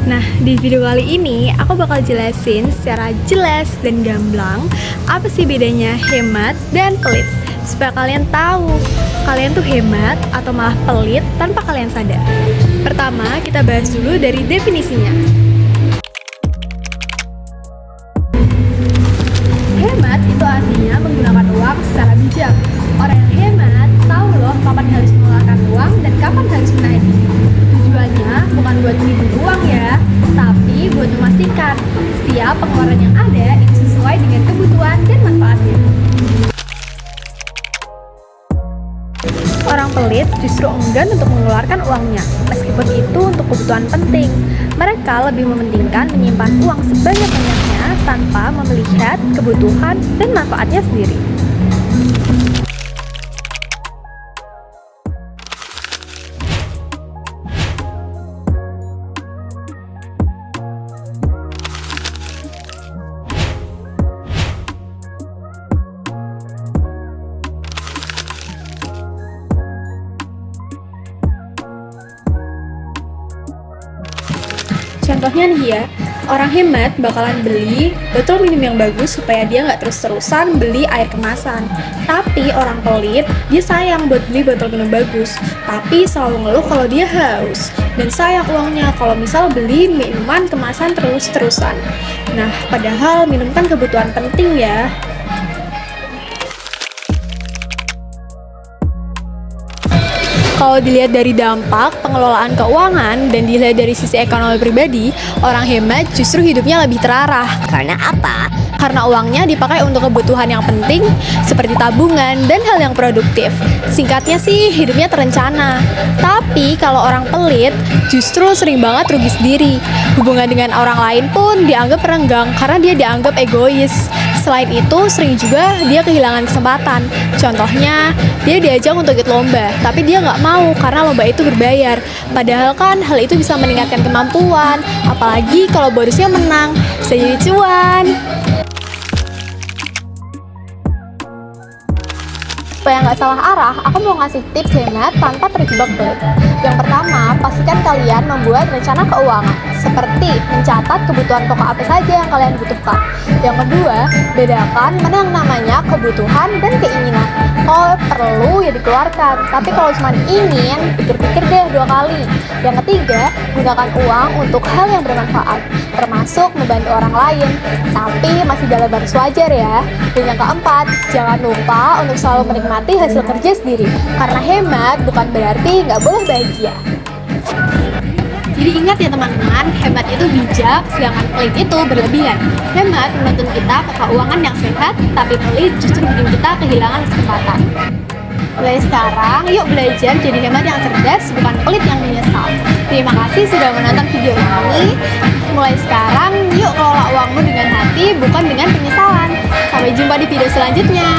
Nah, di video kali ini aku bakal jelasin secara jelas dan gamblang apa sih bedanya hemat dan pelit. Supaya kalian tahu, kalian tuh hemat atau malah pelit tanpa kalian sadar. Pertama, kita bahas dulu dari definisinya. Hemat itu artinya menggunakan uang secara bijak. Orang yang hemat tahu loh kapan harus mengeluarkan uang dan kapan harus menahan diri. Tujuannya bukan buat menghibur uang ya, tapi buat memastikan setiap pengeluaran yang ada itu sesuai dengan kebutuhan dan manfaatnya. Orang pelit justru enggan untuk mengeluarkan uangnya, meskipun itu untuk kebutuhan penting. Mereka lebih mementingkan menyimpan uang sebanyak-banyaknya tanpa melihat kebutuhan dan manfaatnya sendiri. Contohnya nih ya, orang hemat bakalan beli botol minum yang bagus supaya dia nggak terus-terusan beli air kemasan. Tapi orang pelit, dia sayang buat beli botol minum bagus, tapi selalu ngeluh kalau dia haus. Dan sayang uangnya kalau misal beli minuman kemasan terus-terusan. Nah, padahal minum kan kebutuhan penting ya. Kalau dilihat dari dampak pengelolaan keuangan dan dilihat dari sisi ekonomi pribadi, orang hemat justru hidupnya lebih terarah. Karena apa? Karena uangnya dipakai untuk kebutuhan yang penting seperti tabungan dan hal yang produktif. Singkatnya sih hidupnya terencana. Tapi kalau orang pelit justru sering banget rugi sendiri. Hubungan dengan orang lain pun dianggap renggang karena dia dianggap egois. Selain itu sering juga dia kehilangan kesempatan. Contohnya dia diajak untuk ikut lomba, tapi dia nggak mau karena lomba itu berbayar. Padahal kan hal itu bisa meningkatkan kemampuan, apalagi kalau bonusnya menang, bisa jadi cuan. Supaya nggak salah arah, aku mau ngasih tips hemat tanpa terjebak pelit. Yang pertama, pastikan kalian membuat rencana keuangan, seperti mencatat kebutuhan pokok apa saja yang kalian butuhkan. Yang kedua, bedakan mana yang namanya kebutuhan dan keinginan. Kalau perlu ya dikeluarkan, tapi kalau cuma ingin, pikir-pikir deh 2 kali. Yang ketiga, gunakan uang untuk hal yang bermanfaat, termasuk membantu orang lain, tapi masih dalam batas wajar ya. Dan yang keempat, jangan lupa untuk selalu menikmati hasil kerja sendiri, karena hemat bukan berarti nggak boleh bahagia. Jadi ingat ya teman-teman, hemat itu bijak, sedangkan pelit itu berlebihan. Hemat menuntun kita ke keuangan yang sehat, tapi pelit justru bikin kita kehilangan kesempatan. Mulai sekarang, yuk belajar jadi hemat yang cerdas, bukan pelit yang menyesal. Terima kasih sudah menonton video ini. Mulai sekarang, yuk kelola uangmu dengan hati, bukan dengan penyesalan. Sampai jumpa di video selanjutnya.